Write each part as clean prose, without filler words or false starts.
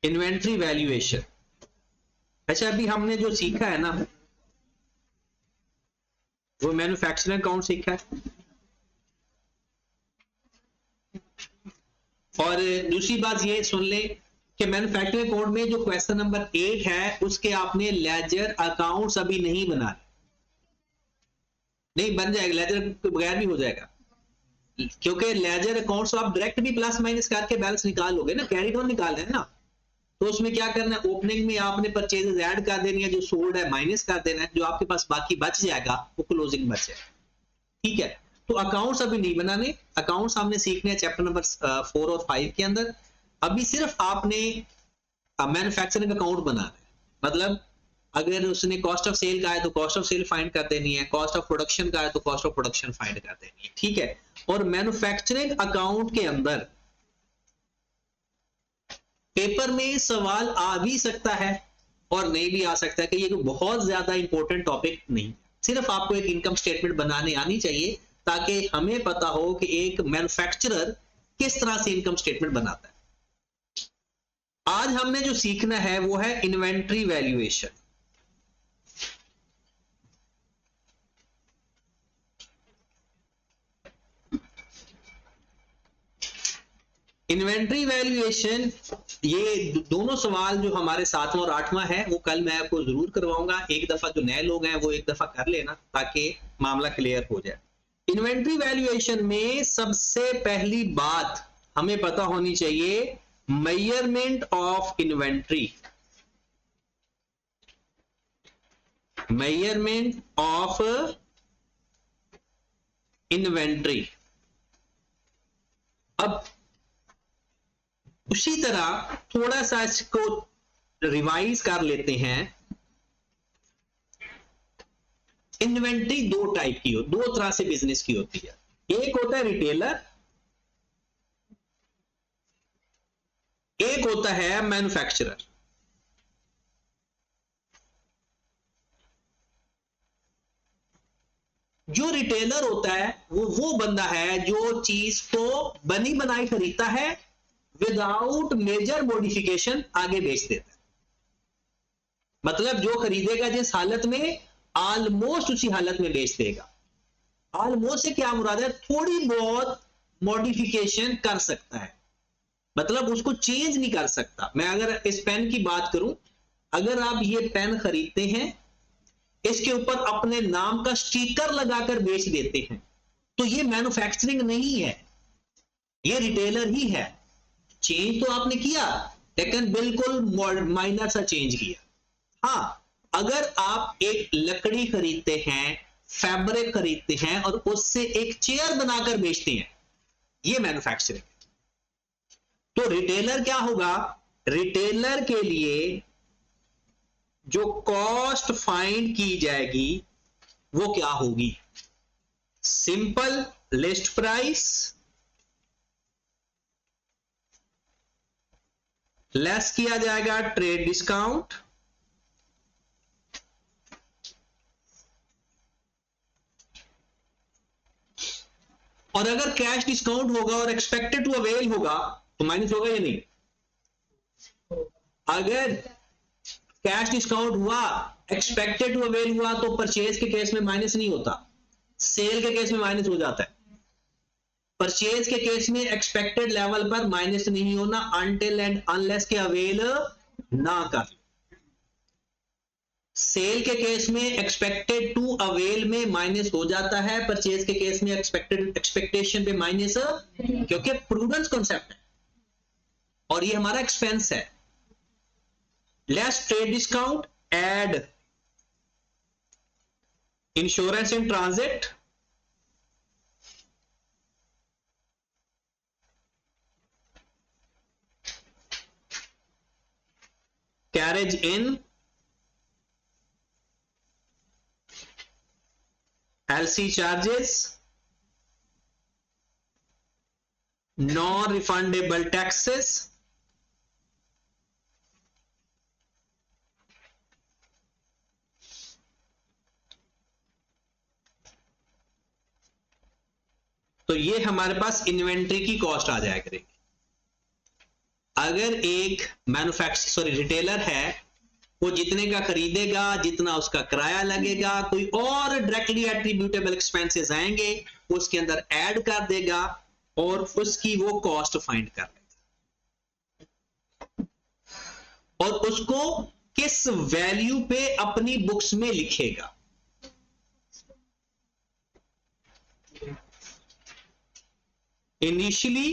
Inventory valuation. अच्छा, अभी हमने जो सीखा है ना वो मैन्युफैक्चरिंग अकाउंट सीखा है, और दूसरी बात ये सुन ले कि मैन्युफैक्चरिंग अकाउंट में जो क्वेश्चन नंबर 8 है उसके आपने लेजर अकाउंट्स अभी नहीं बनाए। नहीं, बन जाएगा, लेजर के बगैर भी हो जाएगा, क्योंकि लेजर अकाउंट्स आप डायरेक्ट भी प्लस माइनस करके बैलेंस निकाल लोगे ना, कैरी डाउन निकाल है ना। तो उसमें क्या करना है, ओपनिंग में आपने परचेजेस ऐड कर देनी है, जो सोल्ड है माइनस कर देना है, जो आपके पास बाकी बच जाएगा वो क्लोजिंग बच जाएगा। ठीक है, तो अकाउंट्स अभी नहीं बनाने, अकाउंट्स हमने सीखने हैं चैप्टर नंबर 4 और 5 के अंदर। अभी सिर्फ आपने मैन्युफैक्चरिंग अकाउंट बनाना है, मतलब अगर उसने कॉस्ट ऑफ सेल का है तो कॉस्ट ऑफ सेल फाइंड कर देनी है, कॉस्ट ऑफ प्रोडक्शन का है तो कॉस्ट ऑफ प्रोडक्शन फाइंड कर देनी है। ठीक है, और मैन्युफैक्चरिंग अकाउंट के अंदर पेपर में सवाल आ भी सकता है और नहीं भी आ सकता है, कि ये तो बहुत ज्यादा इंपॉर्टेंट टॉपिक नहीं, सिर्फ आपको एक इनकम स्टेटमेंट बनाने आनी चाहिए ताकि हमें पता हो कि एक मैन्युफैक्चरर किस तरह से इनकम स्टेटमेंट बनाता है। आज हमने जो सीखना है वो है इन्वेंट्री वैल्यूएशन। इन्वेंट्री वैल्यूएशन, ये दोनों सवाल जो हमारे 7वां और 8वां है वो कल मैं आपको जरूर करवाऊंगा। एक दफा जो नए लोग हैं वो एक दफा कर लेना ताकि मामला क्लियर हो जाए। इन्वेंट्री वैल्यूएशन में सबसे पहली बात हमें पता होनी चाहिए measurement of inventory. Measurement of inventory. अब उसी तरह थोड़ा सा इसको रिवाइज कर लेते हैं। इन्वेंट्री दो टाइप की हो, दो तरह से बिजनेस की होती है। एक होता है रिटेलर, एक होता है मैन्युफैक्चरर। जो रिटेलर होता है वो बंदा है जो चीज को बनी बनाई खरीदता है, विदाउट मेजर मॉडिफिकेशन आगे बेच देता है। मतलब जो खरीदेगा जिस हालत में, ऑलमोस्ट उसी हालत में बेच देगा। ऑलमोस्ट से क्या मुराद है, थोड़ी बहुत मॉडिफिकेशन कर सकता है, मतलब उसको चेंज नहीं कर सकता। मैं अगर इस पेन की बात करूं, अगर आप ये पेन खरीदते हैं, इसके ऊपर अपने नाम का स्टिकर लगाकर बेच देते हैं, तो ये मैन्युफैक्चरिंग नहीं है, ये रिटेलर ही है। चेंज तो आपने किया लेकिन बिल्कुल माइनर सा चेंज किया। हाँ, अगर आप एक लकड़ी खरीदते हैं, फैब्रिक खरीदते हैं और उससे एक चेयर बनाकर बेचते हैं, ये मैन्युफैक्चरिंग। तो रिटेलर क्या होगा, रिटेलर के लिए जो कॉस्ट फाइंड की जाएगी वो क्या होगी, सिंपल लिस्ट प्राइस लेस किया जाएगा ट्रेड डिस्काउंट, और अगर कैश डिस्काउंट होगा और एक्सपेक्टेड टू अवेल होगा तो माइनस होगा या नहीं। अगर कैश डिस्काउंट हुआ, एक्सपेक्टेड टू अवेल हुआ, तो परचेज के केस में माइनस नहीं होता, सेल के केस में माइनस हो जाता है। परचेज के केस में एक्सपेक्टेड लेवल पर माइनस नहीं होना अनटिल एंड अनलेस के अवेल ना कर। सेल के केस में एक्सपेक्टेड टू अवेल में माइनस हो जाता है, परचेज के केस में एक्सपेक्टेशन पे माइनस, क्योंकि प्रूडेंस कॉन्सेप्ट है और ये हमारा एक्सपेंस है। Less trade discount, add insurance in transit, carriage in, LC charges, non refundable taxes, तो ये हमारे पास इन्वेंट्री की कॉस्ट आ जाया करेगी। अगर एक रिटेलर है, वो जितने का खरीदेगा, जितना उसका किराया लगेगा, कोई और डायरेक्टली एट्रीब्यूटेबल एक्सपेंसेस आएंगे, उसके अंदर ऐड कर देगा और उसकी वो कॉस्ट फाइंड कर लेगा और उसको किस वैल्यू पे अपनी बुक्स में लिखेगा। Initially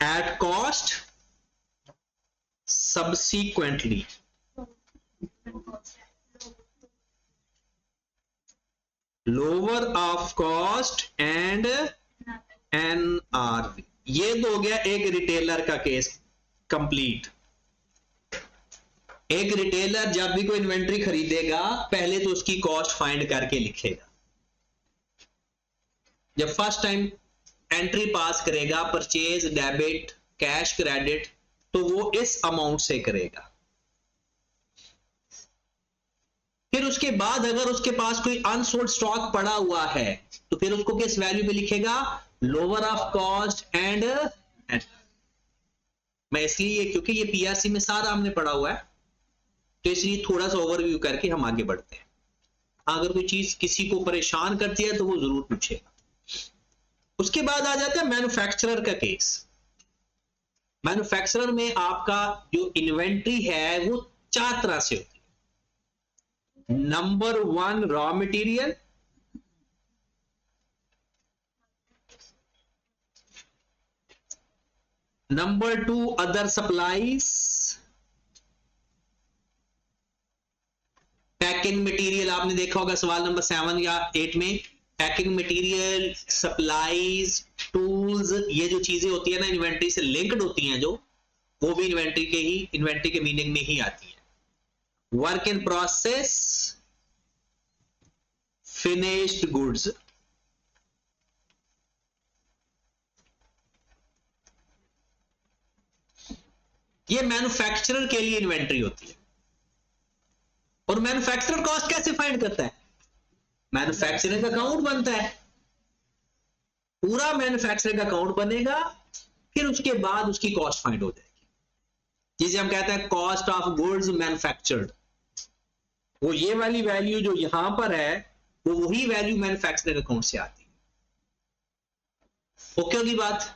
at cost, subsequently lower of cost and NRV। ये तो हो गया एक रिटेलर का केस कंप्लीट। एक रिटेलर जब भी कोई इन्वेंट्री खरीदेगा, पहले तो उसकी कॉस्ट फाइंड करके लिखेगा। जब फर्स्ट टाइम एंट्री पास करेगा, परचेज, डेबिट, कैश, क्रेडिट, तो वो इस अमाउंट से करेगा। फिर उसके बाद अगर उसके पास कोई अनसोल्ड स्टॉक पड़ा हुआ है, तो फिर उसको किस वैल्यू पे लिखेगा? Lower of cost and. मैं इसलिए, क्योंकि ये पीआरसी में सारा हमने पढ़ा हुआ है, तो इसलिए थोड़ा सा ओवरव्यू करके हम आगे बढ़ते हैं। अगर कोई चीज किसी को परेशान करती है तो वो जरूर पूछेगा। उसके बाद आ जाता है मैन्युफैक्चरर का केस। मैन्युफैक्चरर में आपका जो इन्वेंट्री है वो 4 तरह से होती है। Number 1 raw material, number 2 other supplies, packing material. आपने देखा होगा सवाल नंबर 7 या 8 में, पैकिंग मटेरियल, सप्लाईज, टूल्स, ये जो चीजें होती है ना इन्वेंट्री से लिंक्ड होती हैं, जो वो भी इन्वेंट्री के मीनिंग में ही आती है। Work in process, finished goods. ये मैन्युफैक्चरर के लिए इन्वेंट्री होती है। और मैन्युफैक्चरर कॉस्ट कैसे फाइंड करता है? मैन्युफैक्चरिंग अकाउंट बनता है, पूरा मैन्युफैक्चरिंग अकाउंट बनेगा, फिर उसके बाद उसकी कॉस्ट फाइंड हो जाएगी, जिसे हम कहते हैं कॉस्ट ऑफ गुड्स मैन्युफैक्चर्ड। वो ये वाली वैल्यू जो यहां पर है, वो वही वैल्यू मैन्युफैक्चरिंग अकाउंट से आती है। ओके होगी बात?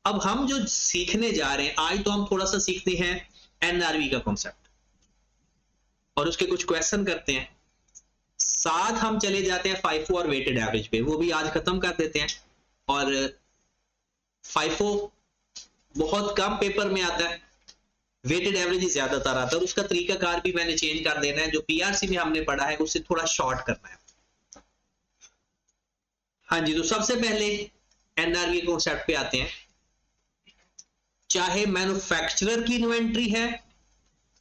अब हम जो सीखने जा रहे हैं आज, तो हम थोड़ा सा सीखते हैं एनआरवी का कॉन्सेप्ट और उसके कुछ क्वेश्चन करते हैं, साथ हम चले जाते हैं फाइफो और वेटेड एवरेज पे, वो भी आज खत्म कर देते हैं। और फाइफो बहुत कम पेपर में आता है, वेटेड एवरेज ही ज्यादातर आता है, और उसका तरीकाकार भी मैंने चेंज कर देना है। जो पीआरसी में हमने पढ़ा है उससे थोड़ा शॉर्ट करना है। हाँ जी, तो सबसे पहले एनआरवी कॉन्सेप्ट पे आते हैं। चाहे मैन्युफैक्चरर की इन्वेंट्री है,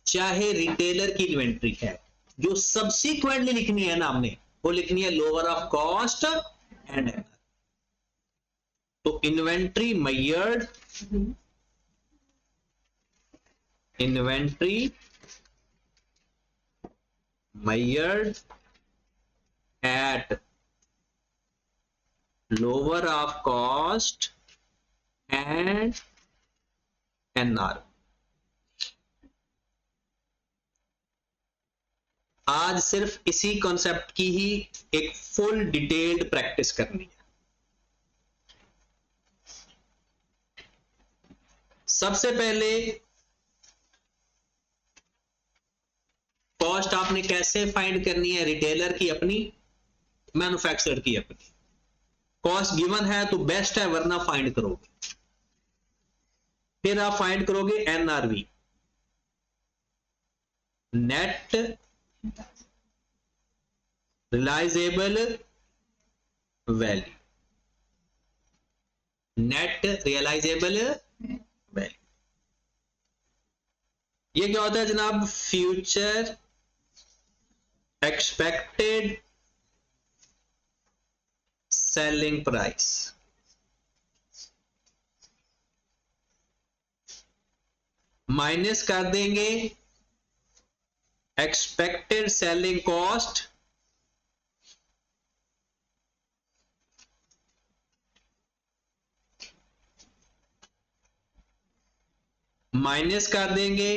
चाहे रिटेलर की इन्वेंट्री है, जो सब्सिक्वेंटली लिखनी है ना हमने, वो लिखनी है लोअर ऑफ कॉस्ट एंड। तो inventory measured at lower of cost and NR. आज सिर्फ इसी कॉन्सेप्ट की ही एक फुल डिटेल्ड प्रैक्टिस करनी है। सबसे पहले कॉस्ट आपने कैसे फाइंड करनी है? रिटेलर की अपनी, मैन्युफैक्चरर की अपनी। कॉस्ट गिवन है तो बेस्ट है, वरना फाइंड करोगे। फिर आप फाइंड करोगे NRV, net realisable value. Net realisable value ये क्या होता है जनाब? Future expected selling price. Minus कर देंगे एक्सपेक्टेड सेलिंग कॉस्ट माइनस कर देंगे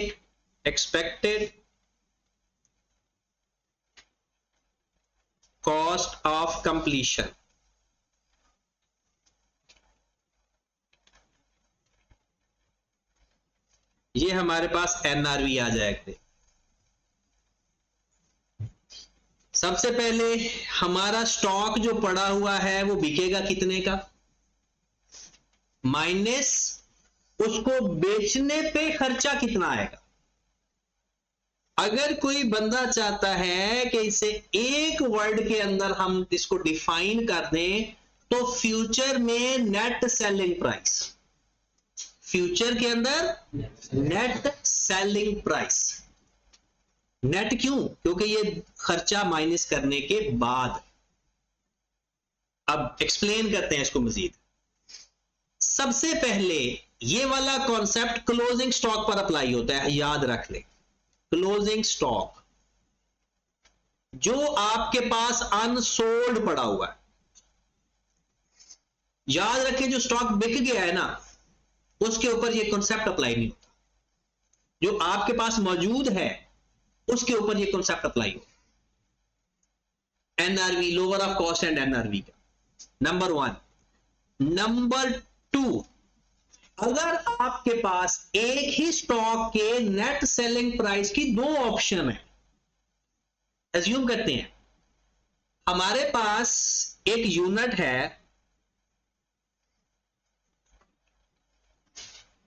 एक्सपेक्टेड कॉस्ट ऑफ कंप्लीशन, ये हमारे पास एनआरवी आ जाएगा। सबसे पहले हमारा स्टॉक जो पड़ा हुआ है वो बिकेगा कितने का, माइनस उसको बेचने पे खर्चा कितना आएगा। अगर कोई बंदा चाहता है कि इसे एक वर्ड के अंदर हम इसको डिफाइन कर दें तो फ्यूचर में नेट सेलिंग प्राइस, फ्यूचर के अंदर नेट सेलिंग प्राइस। नेट क्यों? क्योंकि ये खर्चा माइनस करने के बाद। अब एक्सप्लेन करते हैं इसको मजीद। सबसे पहले ये वाला कॉन्सेप्ट क्लोजिंग स्टॉक पर अप्लाई होता है, याद रख ले। क्लोजिंग स्टॉक जो आपके पास अनसोल्ड पड़ा हुआ है, याद रखें जो स्टॉक बिक गया है ना उसके ऊपर ये कॉन्सेप्ट अप्लाई नहीं होता। जो आपके पास मौजूद है उसके ऊपर ये कॉन्सेप्ट अप्लाई हो। NRV, lower of cost and NRV का नंबर 1। नंबर 2, अगर आपके पास एक ही स्टॉक के नेट सेलिंग प्राइस की 2 ऑप्शन है, एज्यूम करते हैं हमारे पास एक यूनिट है,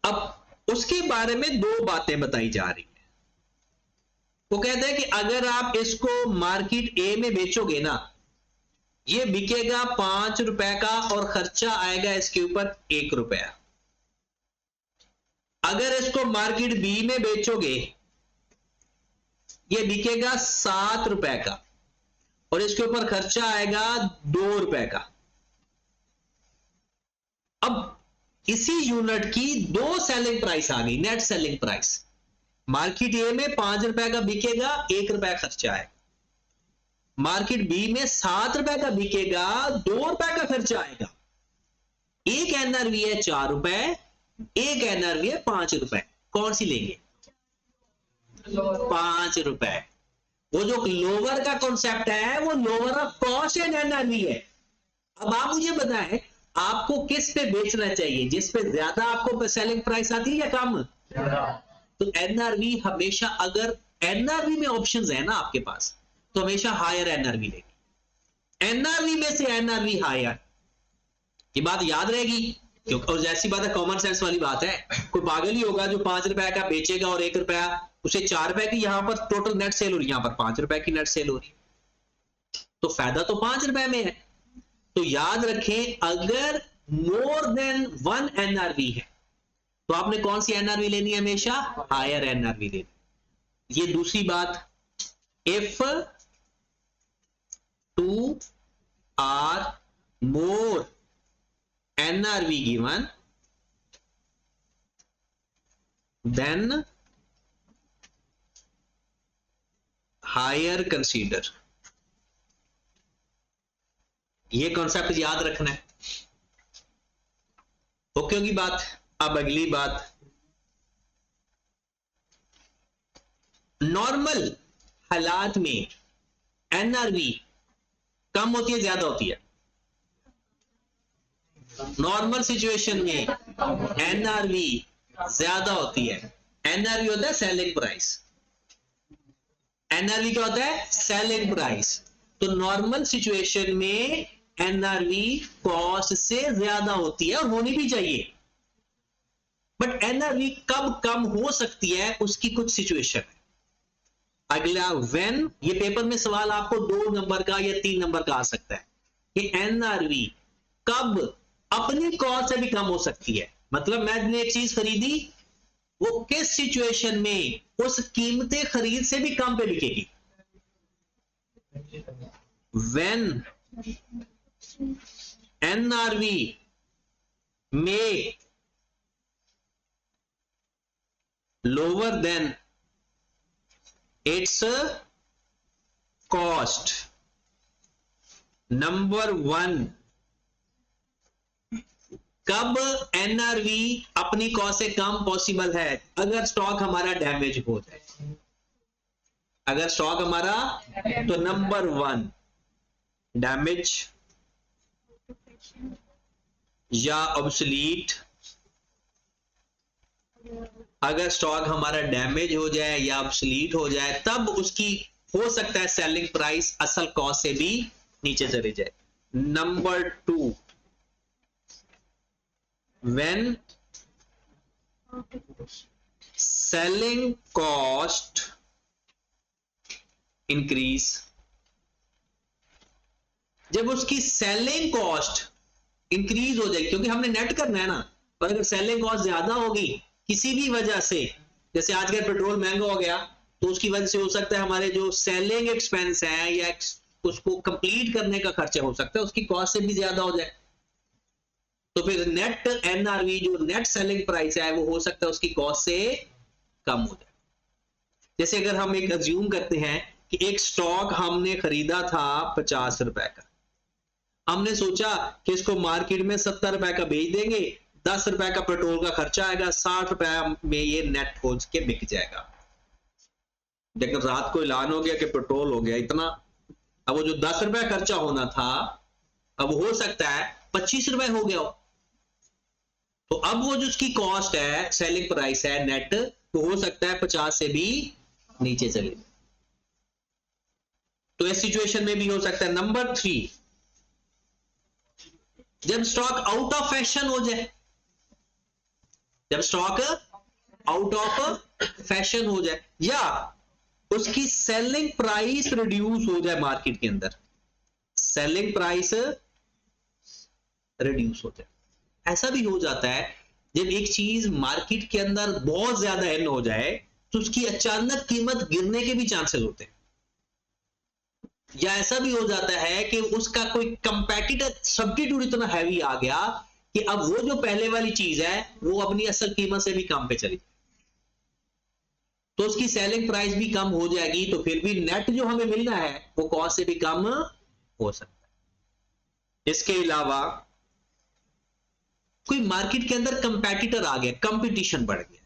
अब उसके बारे में 2 बातें बताई जा रही है। वो कहते हैं कि अगर आप इसको मार्केट ए में बेचोगे ना, ये बिकेगा 5 रुपए का और खर्चा आएगा इसके ऊपर 1 रुपया। अगर इसको मार्केट बी में बेचोगे ये बिकेगा 7 रुपए का और इसके ऊपर खर्चा आएगा 2 रुपए का। अब इसी यूनिट की 2 सेलिंग प्राइस आ गई, नेट सेलिंग प्राइस। मार्केट ए में 5 रुपए का बिकेगा, 1 रुपया खर्चा है। मार्केट बी में 7 रुपए का बिकेगा, 2 रुपए का खर्चा आएगा। एक एनआरवी है 4 रुपए, एक एनआरवी है 5 रुपए। कौन सी लेंगे? 5 रुपए। वो जो लोअर का कॉन्सेप्ट है वो lower of cost and NRV है। अब आप मुझे बताएं आपको किस पे बेचना चाहिए, जिस पे ज्यादा आपको सेलिंग प्राइस आती है या कम? तो एनआरवी हमेशा, अगर एनआरवी में ऑप्शंस है ना आपके पास, तो हमेशा हायर एनआरवी लेगी। एनआरवी में से एनआरवी हायर, ये बात याद रहेगी क्योंकि, और जैसी बात है कॉमन सेंस वाली बात है, कोई पागल ही होगा जो 5 रुपए का बेचेगा और 1 रुपया, उसे 4 रुपए की यहां पर टोटल नेट सेल हो रही है, यहां पर 5 रुपए की नेट सेल हो रही है, तो फायदा तो 5 रुपए में है। तो याद रखें अगर मोर देन 1 एनआरवी है तो आपने कौन सी एनआरवी लेनी है? हमेशा हायर एनआरवी लेनी। ये दूसरी बात, if 2 are more NRV given, then higher consider। ये कॉन्सेप्ट याद रखना है। ओके होगी बात। अब अगली बात, नॉर्मल हालात में एनआरवी कम होती है ज्यादा होती है? नॉर्मल सिचुएशन में एनआरवी ज्यादा होती है। एनआरवी होता है सेलिंग प्राइस। एनआरवी क्या होता है? Selling price. तो नॉर्मल सिचुएशन में एनआरवी कॉस्ट से ज्यादा होती है और होनी भी चाहिए। बट एनआरवी कब कम हो सकती है उसकी कुछ सिचुएशन है। अगला व्हेन, ये पेपर में सवाल आपको 2 नंबर का या 3 नंबर का आ सकता है कि एनआरवी कब अपनी कॉस्ट से भी कम हो सकती है। मतलब मैंने एक चीज खरीदी, वो किस सिचुएशन में उस कीमते खरीद से भी कम पे बिकेगी? व्हेन एनआरवी में lower than it's cost. Number 1, कब एनआरवी अपनी कॉस्ट से कम पॉसिबल है? अगर स्टॉक हमारा डैमेज हो जाए, अगर स्टॉक हमारा, तो नंबर 1 डैमेज या ऑब्सोलीट। अगर स्टॉक हमारा डैमेज हो जाए या ऑब्सोलीट हो जाए, तब उसकी हो सकता है सेलिंग प्राइस असल कॉस्ट से भी नीचे चले जाए। Number 2, when selling cost increase, जब उसकी सेलिंग कॉस्ट इंक्रीज हो जाएगी, क्योंकि हमने नेट करना है ना, और अगर सेलिंग कॉस्ट ज्यादा होगी किसी भी वजह से, जैसे आज का पेट्रोल महंगा हो गया, तो उसकी वजह से हो सकता है हमारे जो सेलिंग एक्सपेंस है या उसको कंप्लीट करने का खर्चा हो सकता है उसकी कॉस्ट से भी ज्यादा हो जाए, तो फिर नेट एनआरवी जो नेट सेलिंग प्राइस है वो हो सकता है उसकी कॉस्ट से कम हो जाए। जैसे अगर हम एक अज्यूम करते हैं कि एक स्टॉक हमने खरीदा था 50 रुपए का, हमने सोचा कि इसको मार्केट में 70 रुपए का बेच देंगे, 10 रुपए का पेट्रोल का खर्चा आएगा, 60 रुपए में ये नेट हो के बिक जाएगा। लेकिन रात को ऐलान हो गया कि पेट्रोल हो गया इतना, अब वो जो 10 रुपए खर्चा होना था अब हो सकता है 25 रुपए हो गया हो, तो अब वो जो उसकी कॉस्ट है, सेलिंग प्राइस है नेट, वो हो सकता है 50 से भी नीचे चले जाए। तो इस सिचुएशन में भी हो सकता है। नंबर 3, जब स्टॉक आउट ऑफ फैशन हो जाए, जब स्टॉक आउट ऑफ फैशन हो जाए या उसकी सेलिंग प्राइस रिड्यूस हो जाए, मार्केट के अंदर सेलिंग प्राइस रिड्यूस हो जाए। ऐसा भी हो जाता है जब एक चीज मार्केट के अंदर बहुत ज्यादा इन हो जाए तो उसकी अचानक कीमत गिरने के भी चांसेस होते हैं, या ऐसा भी हो जाता है कि उसका कोई कंपेटिटर सब्स्टिट्यूट इतना हैवी आ गया कि अब वो जो पहले वाली चीज है वो अपनी असल कीमत से भी कम पे चली, तो उसकी सेलिंग प्राइस भी कम हो जाएगी, तो फिर भी नेट जो हमें मिलना है वो कॉस्ट से भी कम हो सकता है। इसके अलावा कोई मार्केट के अंदर कंपेटिटर आ गया, कंपटीशन बढ़ गया,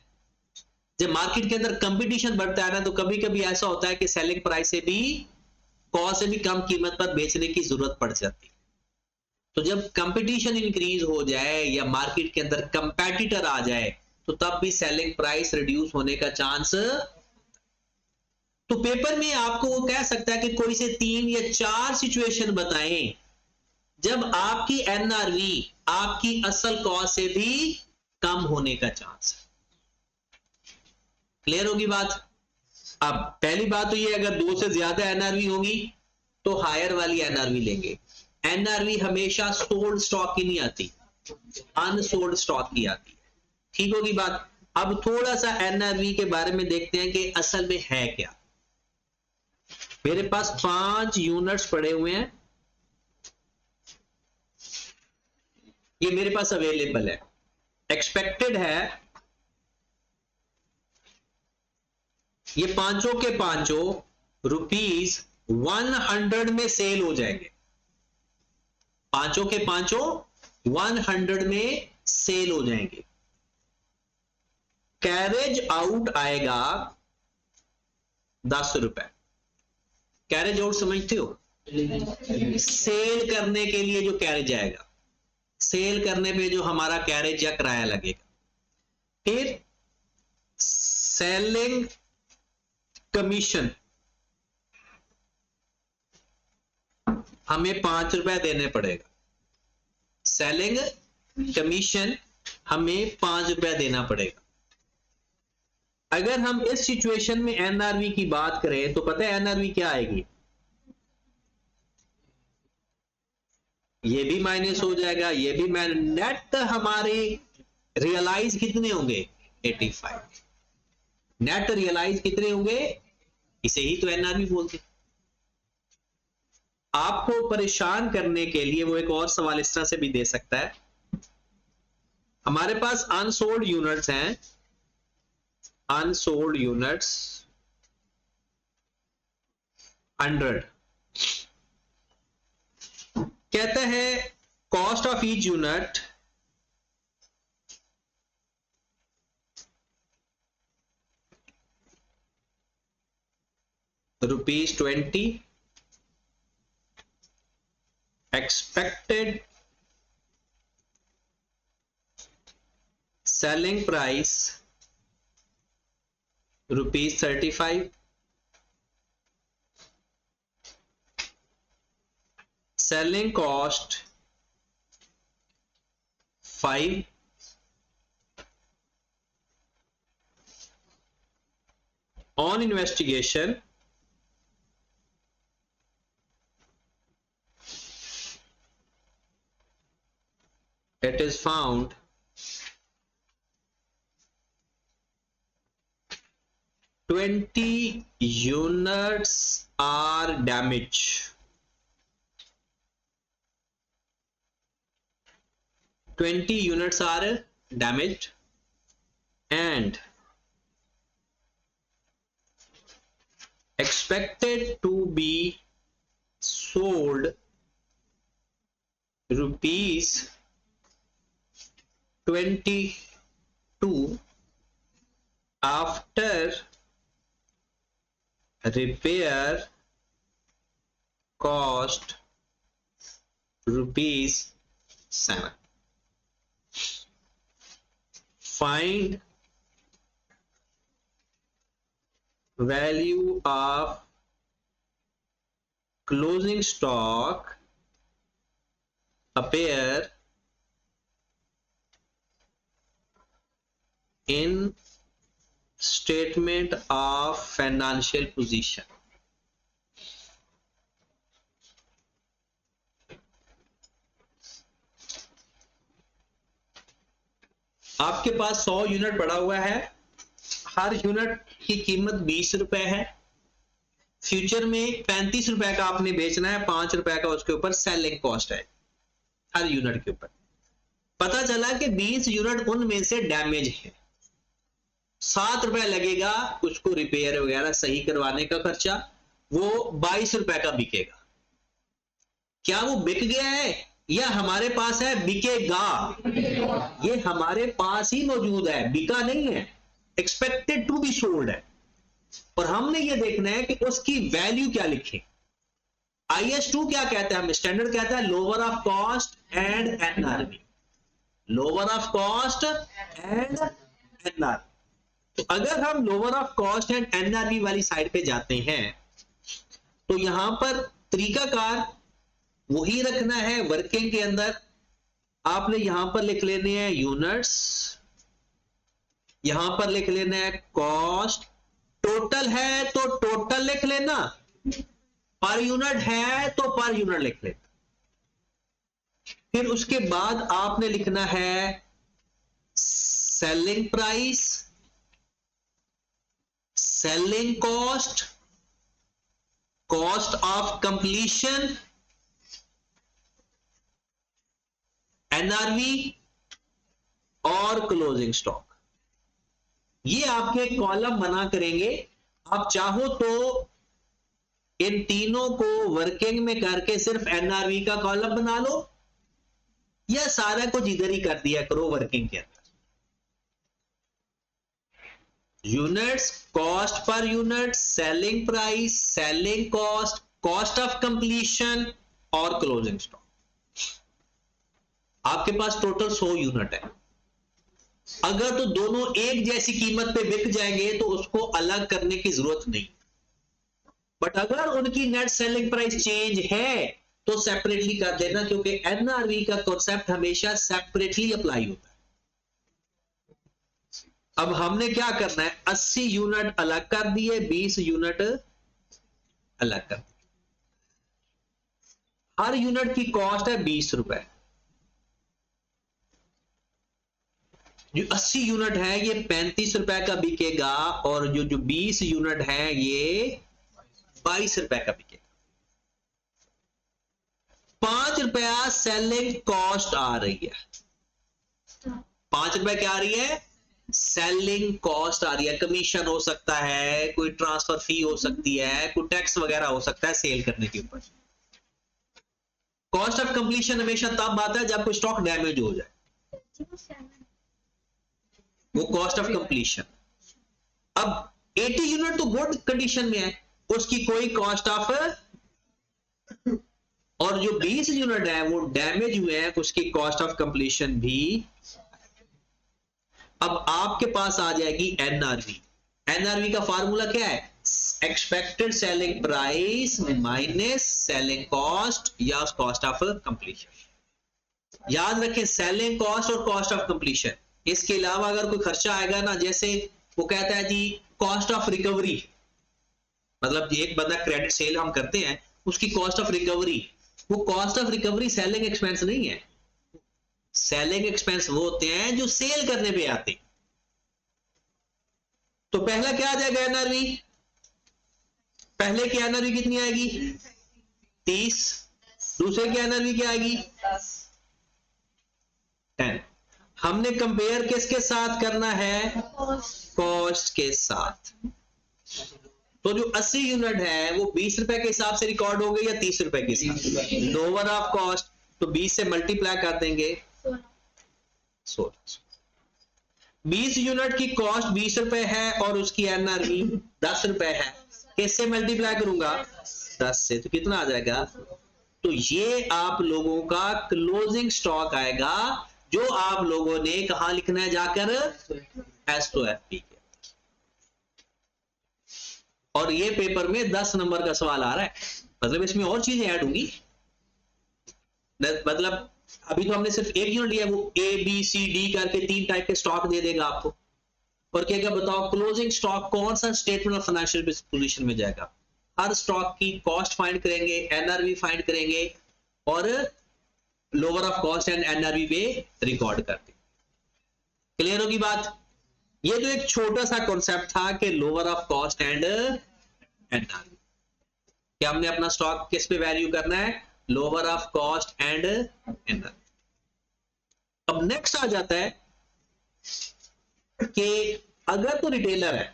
जब मार्केट के अंदर कंपटीशन बढ़ता है ना, तो कभी कभी ऐसा होता है कि सेलिंग प्राइस से भी कॉस्ट से भी कम कीमत पर बेचने की जरूरत पड़ जाती है। तो जब कंपटीशन इंक्रीज हो जाए या मार्केट के अंदर कंपेटिटर आ जाए, तो तब भी सेलिंग प्राइस रिड्यूस होने का चांस। तो पेपर में आपको वो कह सकता है कि कोई से 3 या 4 सिचुएशन बताएं जब आपकी एनआरवी आपकी असल कॉस्ट से भी कम होने का चांस है। क्लियर होगी बात? अब पहली बात तो ये, अगर 2 से ज्यादा एनआरवी होगी तो हायर वाली एनआरवी लेंगे। एनआरवी हमेशा सोल्ड स्टॉक की नहीं आती, अनसोल्ड स्टॉक की आती है। ठीक होगी बात? अब थोड़ा सा एनआरवी के बारे में देखते हैं कि असल में है क्या। मेरे पास 5 यूनिट्स पड़े हुए हैं, ये मेरे पास अवेलेबल है, एक्सपेक्टेड है ये पांचों के पांचों रुपीस 100 में सेल हो जाएंगे, पांचों के पांचों 100 में सेल हो जाएंगे। कैरेज आउट आएगा 10 रुपए। कैरेज आउट समझते हो? सेल करने के लिए जो कैरेज आएगा, सेल करने पे जो हमारा कैरेज या किराया लगेगा। फिर सेलिंग कमीशन हमें 5 रुपए देने पड़ेगा, सेलिंग कमीशन हमें 5 रुपए देना पड़ेगा। अगर हम इस सिचुएशन में एनआरवी की बात करें तो पता है एनआरवी क्या आएगी, ये भी माइनस हो जाएगा, ये भी नेट हमारे रियलाइज कितने होंगे 85। नेट रियलाइज कितने होंगे, इसे ही तो एनआरवी बोलते। आपको परेशान करने के लिए वो एक और सवाल इस तरह से भी दे सकता है, हमारे पास अनसोल्ड यूनिट्स हैं, अनसोल्ड यूनिट्स 100, कहता है cost of each unit ₹20 expected selling price ₹35, selling cost 5, on investigation it is found 20 units are damaged. 20 units are damaged and expected to be sold ₹22 after repair cost ₹7. Find value of closing stock appear in statement of financial position. आपके पास 100 unit पड़ा हुआ है, हर unit की कीमत 20 रुपए है, future में 35 रुपए का आपने बेचना है, 5 रुपए का उसके ऊपर सेलिंग कॉस्ट है हर यूनिट के ऊपर। पता चला कि 20 यूनिट उनमें से डैमेज है, 7 रुपए लगेगा उसको रिपेयर वगैरह सही करवाने का खर्चा, वो 22 रुपए का बिकेगा। क्या वो बिक गया है या हमारे पास है? बिकेगा, ये हमारे पास ही मौजूद है, बिका नहीं है, एक्सपेक्टेड टू बी सोल्ड है। और हमने ये देखना है कि उसकी वैल्यू क्या लिखे। IS2 क्या कहता है? हम स्टैंडर्ड कहता है lower of cost and NRV, lower of cost and NRV। तो अगर हम lower of cost and NRV वाली साइड पे जाते हैं तो यहां पर तरीकाकार वही रखना है। वर्किंग के अंदर आपने यहां पर लिख लेने हैं यूनिट्स, यहां पर लिख लेना है कॉस्ट, टोटल है तो टोटल लिख लेना, पर यूनिट है तो पर यूनिट लिख लेना। फिर उसके बाद आपने लिखना है selling price, selling cost, cost of completion, NRV और क्लोजिंग स्टॉक। ये आपके कॉलम बना करेंगे। आप चाहो तो इन तीनों को वर्किंग में करके सिर्फ NRV का कॉलम बना लो, या सारा कुछ इधर ही कर दिया करो वर्किंग के अंदर। Units, cost per unit, selling price, selling cost, cost of completion और क्लोजिंग स्टॉक। आपके पास टोटल 100 यूनिट है। अगर तो दोनों एक जैसी कीमत पे बिक जाएंगे तो उसको अलग करने की जरूरत नहीं, बट अगर उनकी नेट सेलिंग प्राइस चेंज है तो सेपरेटली कर देना, क्योंकि NRV का कॉन्सेप्ट हमेशा सेपरेटली अप्लाई होता है। अब हमने क्या करना है, 80 यूनिट अलग कर दिए, 20 यूनिट अलग कर दिए। हर यूनिट की कॉस्ट है 20 रुपए। जो 80 यूनिट है ये 35 रुपए का बिकेगा, और जो 20 यूनिट है ये 22 रुपए का बिकेगा। 5 रुपया सेलिंग कॉस्ट आ रही है, 5 रुपए क्या आ रही है? सेलिंग कॉस्ट आ रही है। कमीशन हो सकता है, कोई ट्रांसफर फी हो सकती है, कोई टैक्स वगैरह हो सकता है सेल करने के ऊपर। कॉस्ट ऑफ कंप्लीशन हमेशा तब आता है जब कोई स्टॉक डैमेज हो जाए, वो कॉस्ट ऑफ कंप्लीशन। अब 80 यूनिट तो गुड कंडीशन में है, उसकी कोई कॉस्ट ऑफ, और जो 20 यूनिट है वो डैमेज हुए हैं, उसकी कॉस्ट ऑफ कंप्लीशन भी। अब आपके पास आ जाएगी एनआरवी। एनआरवी का फार्मूला क्या है? Expected selling price minus selling cost या कॉस्ट ऑफ कंप्लीशन। याद रखें, सेलिंग कॉस्ट और कॉस्ट ऑफ कंप्लीशन, इसके अलावा अगर कोई खर्चा आएगा ना, जैसे वो कहता है जी कॉस्ट ऑफ रिकवरी, मतलब एक बंदा क्रेडिट सेल हम करते हैं, उसकी कॉस्ट ऑफ रिकवरी, वो cost of recovery selling expense नहीं है। सेलिंग एक्सपेंस वो होते हैं जो सेल करने पे आते। तो पहला क्या आ जाएगा एनआरवी? पहले की एनआरवी कितनी आएगी? 30। दूसरे की एनआरवी क्या आएगी? 10। हमने कंपेयर किसके साथ करना है? कॉस्ट के साथ। तो जो 80 यूनिट है वो 20 रुपए के हिसाब से रिकॉर्ड हो गई या 30 रुपए के हिसाब? लोअर ऑफ कॉस्ट, तो 20 से मल्टीप्लाई कर देंगे 16। 20 यूनिट की कॉस्ट 20 रुपए है और उसकी एनआरवी 10 रुपए है, किससे मल्टीप्लाई करूंगा? 10 से। तो कितना आ जाएगा? तो ये आप लोगों का क्लोजिंग स्टॉक आएगा, जो आप लोगों ने कहां लिखना है जाकर? S2FP। और ये पेपर में 10 नंबर का सवाल आ रहा है, मतलब इसमें और चीजें ऐड होंगी। मतलब अभी तो हमने सिर्फ एक यूनिट लिया, वो ABCD करके 3 टाइप के स्टॉक दे देगा आपको, और क्या क्या बताओ क्लोजिंग स्टॉक कौन सा स्टेटमेंट ऑफ फाइनेंशियल पोजीशन में जाएगा। हर स्टॉक की कॉस्ट फाइंड करेंगे, एनआरवी फाइंड करेंगे, और lower of cost and NRV पे रिकॉर्ड करते। क्लियर होगी बात? ये तो एक छोटा सा कॉन्सेप्ट था कि lower of cost and NRV, क्या हमने अपना स्टॉक किस पे वैल्यू करना है? Lower of cost and NRV. अब नेक्स्ट आ जाता है कि अगर तो रिटेलर है,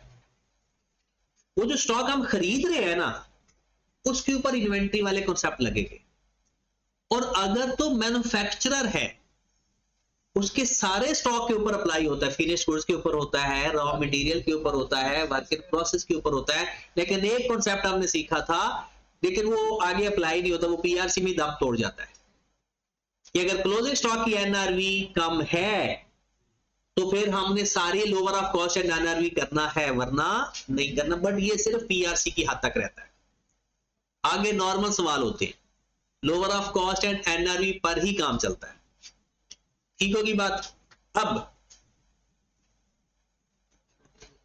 वो जो स्टॉक हम खरीद रहे हैं ना, उसके ऊपर इन्वेंट्री वाले कॉन्सेप्ट लगेंगे। और अगर तो मैन्युफैक्चरर है, उसके सारे स्टॉक के ऊपर अप्लाई होता है, फिनिश गुड्स के ऊपर होता है, रॉ मटेरियल के ऊपर होता है, वर्क इन प्रोसेस के ऊपर होता है। लेकिन एक कॉन्सेप्ट हमने सीखा था, लेकिन वो आगे अप्लाई नहीं होता, वो पीआरसी में दम तोड़ जाता है कि अगर क्लोजिंग स्टॉक की एनआरवी कम है तो फिर हमने सारे lower of cost and NRV करना है, वरना नहीं करना। बट ये सिर्फ पीआरसी की हद तक रहता है, आगे नॉर्मल सवाल होते हैं, lower of cost and NRV पर ही काम चलता है। ठीक होगी बात? अब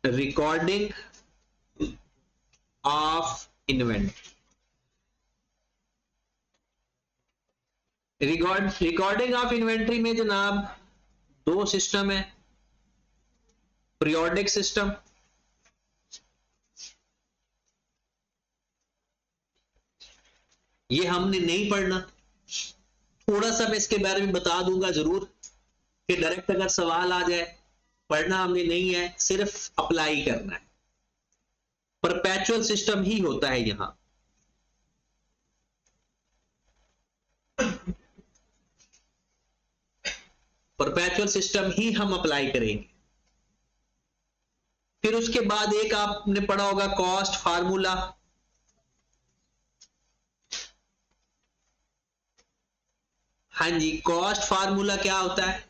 recording of inventory, recording of inventory में जनाब 2 सिस्टम है। पीरियोडिक सिस्टम, ये हमने नहीं पढ़ना, थोड़ा सा मैं इसके बारे में बता दूंगा जरूर कि डायरेक्ट अगर सवाल आ जाए, पढ़ना हमने नहीं है, सिर्फ अप्लाई करना है। परपेचुअल सिस्टम ही होता है यहां। परपेचुअल सिस्टम ही हम अप्लाई करेंगे। फिर उसके बाद एक आपने पढ़ा होगा कॉस्ट फार्मूला। हाँ जी, कॉस्ट फार्मूला क्या होता है?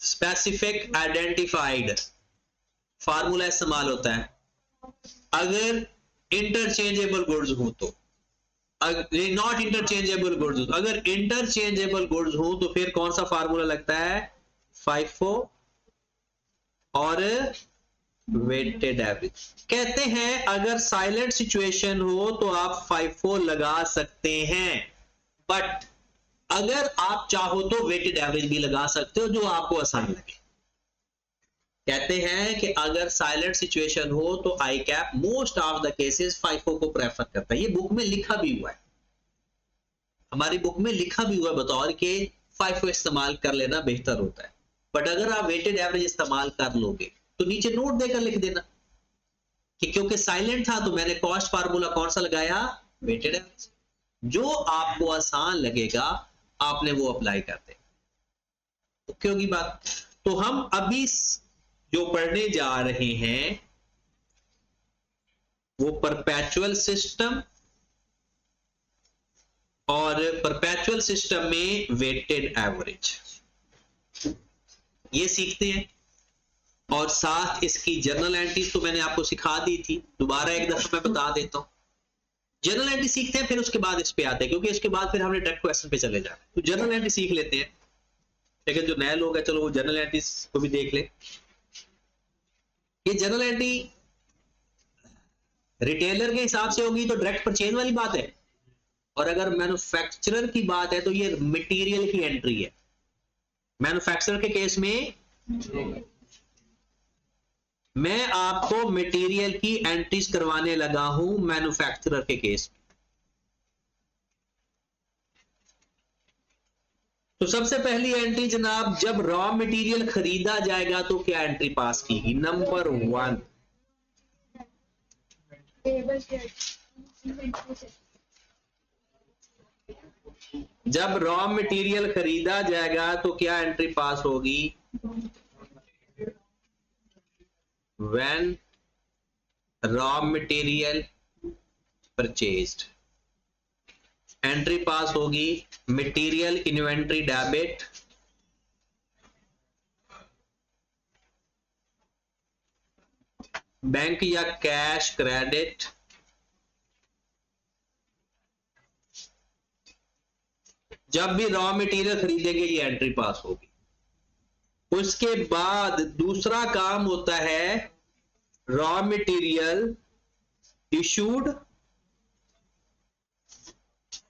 स्पेसिफिक आइडेंटिफाइड फार्मूला इस्तेमाल होता है अगर इंटरचेंजेबल गुड्स हो तो। नॉट इंटरचेंजेबल गुड्स, अगर इंटरचेंजेबल गुड्स हो तो फिर कौन सा फार्मूला लगता है? FIFO और वेटेड एवरेज। कहते हैं अगर साइलेंट सिचुएशन हो तो आप FIFO लगा सकते हैं, बट अगर आप चाहो तो वेटेड एवरेज भी लगा सकते हो, जो आपको आसान लगे। कहते हैं कि अगर साइलेंट सिचुएशन हो तो ICAP most of the cases FIFO को प्रेफर करता है। ये बुक में लिखा भी हुआ है, हमारी बुक में लिखा भी हुआ है बतौर के FIFO इस्तेमाल कर लेना बेहतर होता है। बट अगर आप वेटेड एवरेज इस्तेमाल कर लोगे तो नीचे नोट देकर लिख देना कि क्योंकि साइलेंट था तो मैंने कॉस्ट फार्मूला कौन सा लगाया? Weighted average. जो आपको आसान लगेगा आपने वो अप्लाई कर दे। क्योंकि बात तो हम अभी जो पढ़ने जा रहे हैं वो परपेचुअल सिस्टम, और परपेचुअल सिस्टम में वेटेड एवरेज, ये सीखते हैं। और साथ इसकी जर्नल एंट्रीज तो मैंने आपको सिखा दी थी, दोबारा एक दफा मैं बता देता हूं। जर्नल एंट्री सीखते हैं, फिर उसके बाद इस पे आते हैं, क्योंकि इसके बाद फिर हमने डायरेक्ट क्वेश्चन पे चले जाना है। तो जर्नल एंट्री सीख लेते हैं, लेकिन जो नए लोग हैं चलो वो जर्नल एंट्री को भी देख ले। ये जर्नल एंट्री रिटेलर के हिसाब से होगी तो डायरेक्ट परचेज वाली बात है, और अगर मैन्युफैक्चरर की बात है तो ये मटेरियल की एंट्री है। मैन्युफैक्चरर के केस में मैं आपको मटेरियल की एंट्रीज करवाने लगा हूं मैन्युफैक्चरर के केस में। तो सबसे पहली एंट्री जनाब, जब रॉ मटेरियल खरीदा जाएगा तो क्या एंट्री पास की? नंबर 1, जब रॉ मटेरियल खरीदा जाएगा तो क्या एंट्री पास होगी? When raw material purchased, entry pass होगी मटेरियल इन्वेंट्री डेबिट, बैंक या कैश क्रेडिट, जब भी रॉ मटेरियल खरीदेंगे ये एंट्री पास होगी। उसके बाद दूसरा काम होता है raw material issued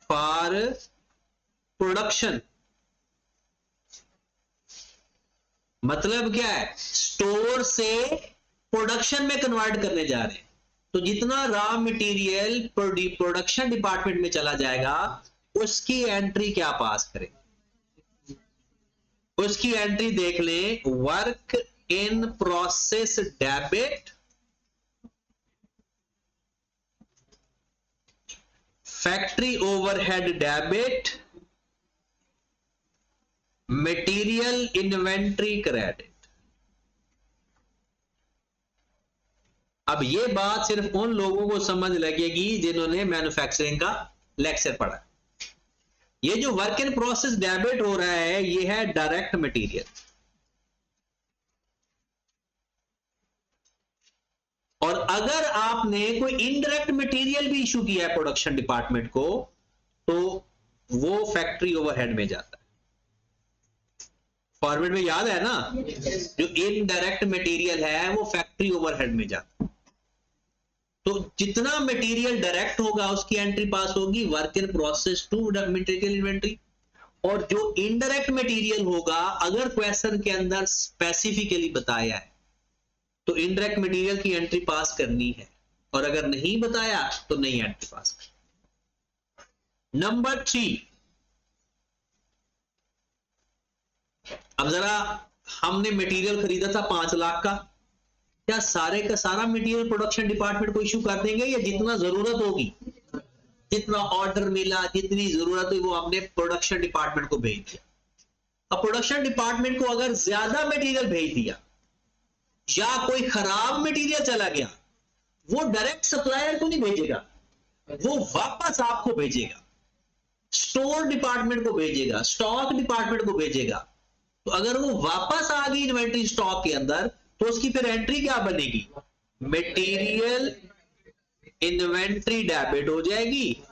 for production. मतलब क्या है? स्टोर से प्रोडक्शन में कन्वर्ट करने जा रहे हैं, तो जितना रॉ मटेरियल प्रोडक्शन डिपार्टमेंट में चला जाएगा उसकी एंट्री क्या पास करें? उसकी एंट्री देख लें, work in process debit, factory overhead debit, material inventory credit. अब ये बात सिर्फ उन लोगों को समझ लगेगी जिन्होंने मैन्युफैक्चरिंग का लेक्चर पढ़ा। ये जो वर्क इन प्रोसेस डेबिट हो रहा है ये है डायरेक्ट मटेरियल, और अगर आपने कोई इनडायरेक्ट मटेरियल भी इशू किया है प्रोडक्शन डिपार्टमेंट को तो वो फैक्ट्री ओवरहेड में जाता है। फॉर्मेट में याद है ना, जो इनडायरेक्ट मटेरियल है वो फैक्ट्री ओवरहेड में जाता है। तो जितना मटेरियल डायरेक्ट होगा उसकी एंट्री पास होगी work in process to material inventory, और जो इनडायरेक्ट मटेरियल होगा अगर क्वेश्चन के अंदर स्पेसिफिकली बताया है तो इनडायरेक्ट मटेरियल की एंट्री पास करनी है, और अगर नहीं बताया तो नहीं एंट्री पास करनी। नंबर 3, अब जरा हमने मटेरियल खरीदा था 5 लाख का, क्या सारे का सारा मटेरियल प्रोडक्शन डिपार्टमेंट को इश्यू कर देंगे या जितना जरूरत होगी, जितना ऑर्डर मिला, जितनी जरूरत हुई वो हमने प्रोडक्शन डिपार्टमेंट को भेज दिया। अब प्रोडक्शन डिपार्टमेंट को अगर ज्यादा मटेरियल भेज दिया या कोई खराब मटेरियल चला गया, वो डायरेक्ट सप्लायर को नहीं भेजेगा, वो वापस आपको भेजेगा, स्टोर डिपार्टमेंट को भेजेगा, स्टॉक डिपार्टमेंट को भेजेगा। तो अगर वो वापस आ गई इन्वेंट्री स्टॉक के अंदर तो उसकी फिर एंट्री क्या बनेगी? मटेरियल इन्वेंट्री डेबिट हो जाएगी।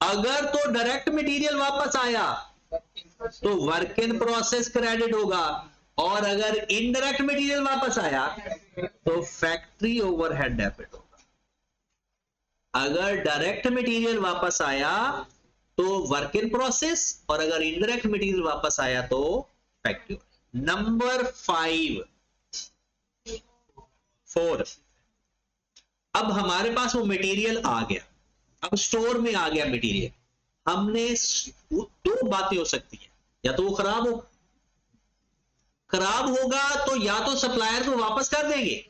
अगर तो डायरेक्ट मटेरियल वापस आया तो वर्क इन प्रोसेस क्रेडिट होगा, और अगर इनडायरेक्ट मटेरियल वापस आया तो फैक्ट्री ओवरहेड डेबिट होगा। अगर डायरेक्ट मटेरियल वापस आया तो वर्क इन प्रोसेस, और अगर इनडायरेक्ट मटेरियल वापस आया तो फैक्ट्री। नंबर 4, अब हमारे पास वो मटेरियल आ गया, अब स्टोर में आ गया मटेरियल, हमने 2 बातें हो सकती है, या तो वो खराब होगा तो या तो सप्लायर को वापस कर देंगे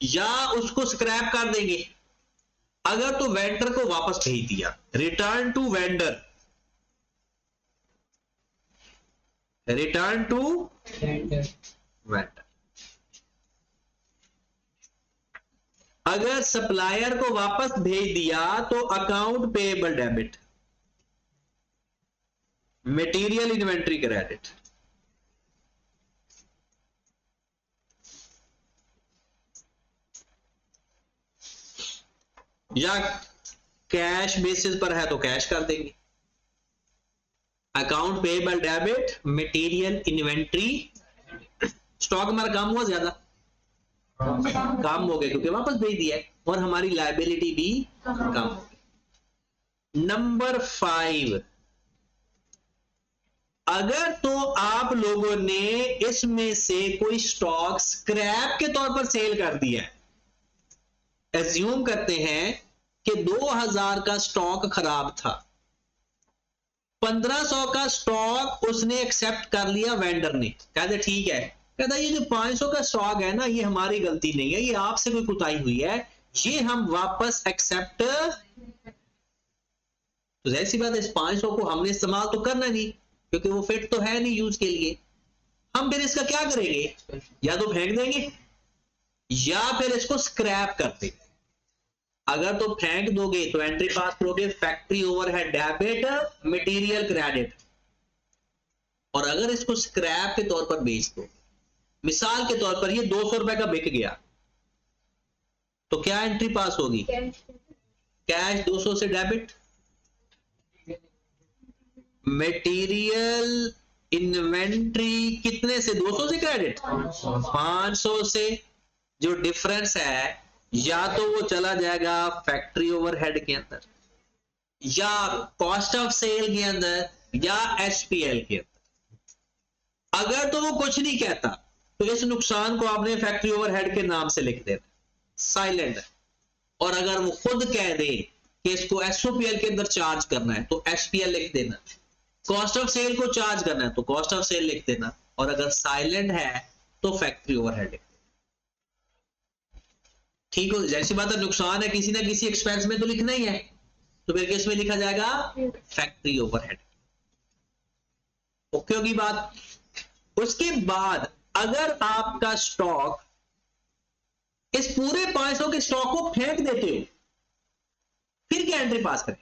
या उसको स्क्रैप कर देंगे। अगर तो वेंडर को वापस भेज दिया, return to vendor, return to vendor. अगर सप्लायर को वापस भेज दिया तो account payable debit, material inventory credit. या कैश बेसिस पर है तो कैश कर देंगे। Account payable debit, material inventory. Stock हमारा कम हुआ ज्यादा, कम हो गया क्योंकि वापस भेज दिया है, और हमारी लायबिलिटी भी कम हो गई। नंबर 5, अगर तो आप लोगों ने इसमें से कोई स्टॉक स्क्रैप के तौर पर सेल कर दिया है, एज्यूम करते हैं कि 2000 का स्टॉक खराब था, 1500 का स्टॉक उसने एक्सेप्ट कर लिया वेंडर ने, कहते ठीक है, कहता ये जो 500 का स्टॉक है ना, ये हमारी गलती नहीं है, ये आपसे कोई कुताही हुई है, ये हम वापस एक्सेप्ट। तो जाहिर सी बात है, इस 500 को हमने इस्तेमाल तो करना नहीं क्योंकि वो फिट तो है नहीं यूज के लिए। हम फिर इसका क्या करेंगे, या तो फेंक देंगे या फिर इसको स्क्रैप कर देंगे। अगर तो फेंक दोगे तो एंट्री पास करोगे factory overhead debit, material credit. और अगर इसको स्क्रैप के तौर पर बेच दो, मिसाल के तौर पर ये 200 रुपए का बिक गया, तो क्या एंट्री पास होगी, कैश 200 से डेबिट, मटेरियल इन्वेंट्री कितने से, 200 से क्रेडिट, 500 से। जो डिफरेंस है या तो वो चला जाएगा फैक्ट्री ओवरहेड के अंदर, या कॉस्ट ऑफ सेल के अंदर, या एचपीएल के अंदर। अगर तो वो कुछ नहीं कहता तो इस नुकसान को आपने फैक्ट्री ओवरहेड के नाम से लिख देना, साइलेंट है। और अगर वो खुद कह दे कि इसको एसओपीएल के अंदर चार्ज करना है तो एचपीएल लिख देना, कॉस्ट ऑफ सेल को चार्ज करना है तो कॉस्ट ऑफ सेल लिख देना, और अगर साइलेंट है तो फैक्ट्री ओवरहेड लिख देना। ठीक हो, जैसी बात है, नुकसान है किसी ना किसी एक्सपेंस में तो लिखना ही है, तो फिर किस में लिखा जाएगा, फैक्ट्री ओवरहेड। ओके होगी बात। उसके बाद अगर आपका स्टॉक, इस पूरे 500 के स्टॉक को फेंक देते हो, फिर क्या एंट्री पास करें,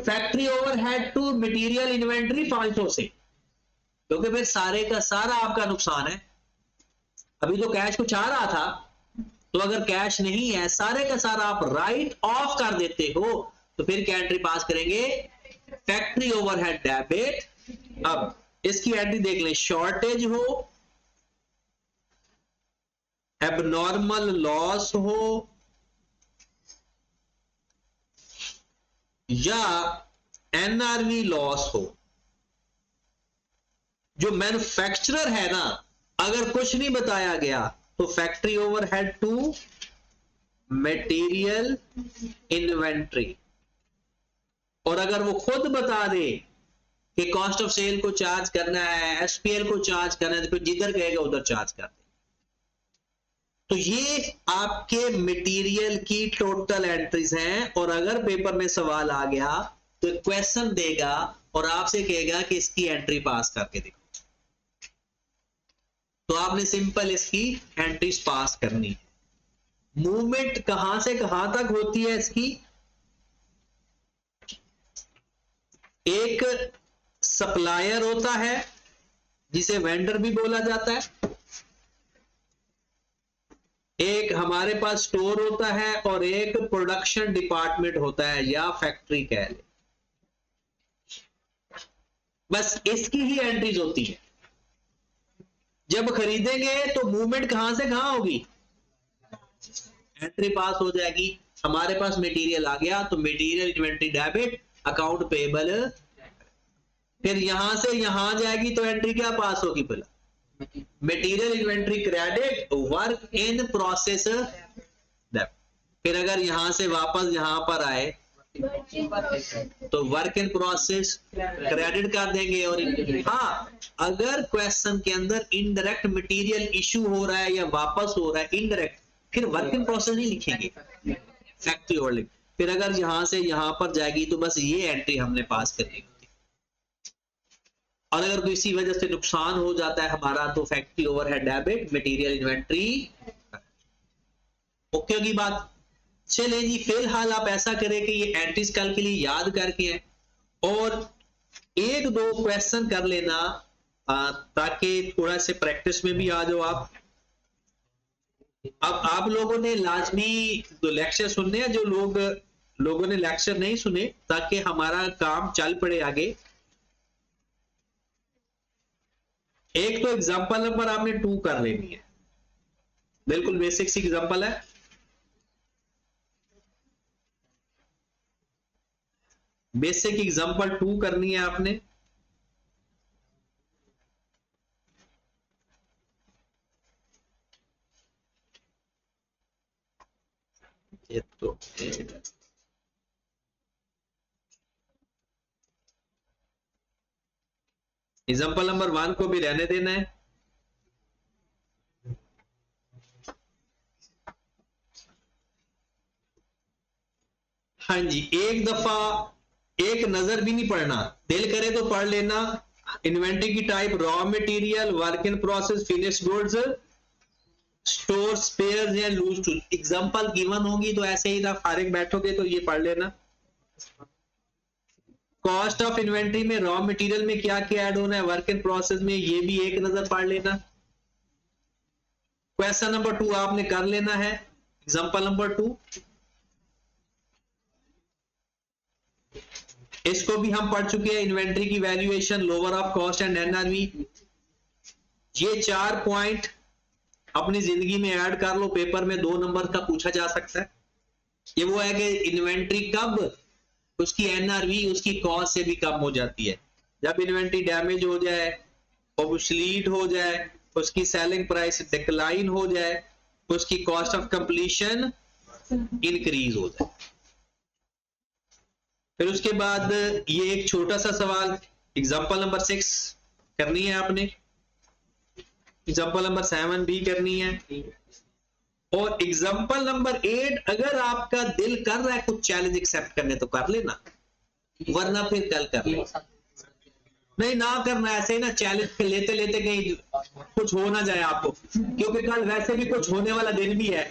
factory overhead to material inventory 500 से, क्योंकि फिर सारे का सारा आपका नुकसान है। अभी तो कैश कुछ आ रहा था, तो अगर कैश नहीं है, सारे का सारा आप राइट ऑफ कर देते हो, तो फिर क्या एंट्री पास करेंगे, फैक्ट्री ओवरहेड डेबिट। अब इसकी एंट्री देख लें, शॉर्टेज हो, एबनॉर्मल लॉस हो, या एनआरवी लॉस हो। जो मैन्युफैक्चरर है ना, अगर कुछ नहीं बताया गया तो factory overhead to material inventory, और अगर वो खुद बता दे कि कॉस्ट ऑफ सेल को चार्ज करना है, एसपीएल को चार्ज करना है, तो फिर जिधर कहेगा उधर चार्ज कर दे। तो ये आपके मटेरियल की टोटल एंट्रीज हैं, और अगर पेपर में सवाल आ गया तो क्वेश्चन देगा और आपसे कहेगा कि इसकी एंट्री पास करके देखो, तो आपने सिंपल इसकी एंट्रीज पास करनी है। मूवमेंट कहां से कहां तक होती है इसकी, एक सप्लायर होता है जिसे वेंडर भी बोला जाता है, एक हमारे पास स्टोर होता है, और एक प्रोडक्शन डिपार्टमेंट होता है या फैक्ट्री कह ले। बस इसकी ही एंट्रीज होती है। जब खरीदेंगे तो मूवमेंट कहां से कहां होगी, एंट्री पास हो जाएगी। हमारे पास मटेरियल आ गया तो material inventory debit, account payable, फिर यहां से यहां जाएगी तो एंट्री क्या पास होगी, पहला material inventory credit, work in process debit. फिर अगर यहां से वापस यहां पर आए तो वर्क इन प्रोसेस क्रेडिट कर देंगे। और हाँ, अगर क्वेश्चन के अंदर इनडायरेक्ट मटेरियल इशू हो रहा है या वापस हो रहा है इनडायरेक्ट, फिर वर्क इन प्रोसेस नहीं लिखेंगे, फैक्ट्री ओवरहेड। फिर अगर यहां से यहां पर जाएगी तो बस ये एंट्री हमने पास करनी होती है। और अगर किसी वजह से नुकसान हो जाता है हमारा तो factory overhead debit, material inventory. Okay होगी बात। चले जी, फिलहाल आप ऐसा करें कि ये एंट्रीज कल के लिए याद करके हैं और एक दो क्वेश्चन कर लेना ताकि थोड़ा से प्रैक्टिस में भी आ जाओ आप। अब आप लोगों ने लाजमी तो लेक्चर सुनने हैं, जो लोगों ने लेक्चर नहीं सुने, ताकि हमारा काम चल पड़े आगे। एक तो एग्जांपल नंबर आपने 2 कर लेनी है, बिल्कुल बेसिक सी एग्जांपल है। बेसिक एग्जांपल 2 करनी है आपने। ये तो एग्जांपल नंबर 1 को भी रहने देना है। हाँ जी, एक दफा एक नजर भी नहीं पढ़ना, दिल करे तो पढ़ लेना। इन्वेंटरी की type raw material, work in process, finish goods, store, spares या लूज टूल। एग्जांपल गिवन होगी तो ऐसे ही था, फारिग बैठोगे तो ये पढ़ लेना। कॉस्ट ऑफ इन्वेंट्री में रॉ मटेरियल में क्या क्या ऐड होना है, वर्क इन प्रोसेस में ये भी एक नजर पढ़ लेना। क्वेश्चन नंबर 2 आपने कर लेना है, एग्जांपल नंबर 2। इसको भी हम पढ़ चुके हैं, इन्वेंट्री की valuation, lower of cost and NRV. ये 4 पॉइंट अपनी जिंदगी में ऐड कर लो, पेपर में 2 नंबर का पूछा जा सकता है। ये वो है कि इन्वेंट्री कब उसकी एनआरवी उसकी कॉस्ट से भी कम हो जाती है, जब इन्वेंट्री डैमेज हो जाए, ऑब्सोलीट हो जाए, उसकी सेलिंग प्राइस डिक्लाइन हो जाए, उसकी कॉस्ट ऑफ कंप्लीशन इंक्रीज हो जाए। फिर उसके बाद ये एक छोटा सा सवाल, एग्जांपल नंबर 6 करनी है आपने, एग्जांपल नंबर 7 भी करनी है, और एग्जांपल नंबर 8 अगर आपका दिल कर रहा है कुछ चैलेंज एक्सेप्ट करने तो कर लेना, वरना फिर कल कर लेना। नहीं ना करना, ऐसे ही ना चैलेंज लेते लेते कहीं कुछ हो ना जाए आपको, क्योंकि कल वैसे भी कुछ होने वाला दिन भी है।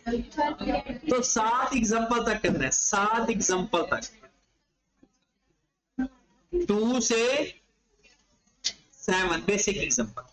तो 7 एग्जांपल तक करना है, 7 एग्जांपल तक, 2 से 7 बेसिक एग्जांपल।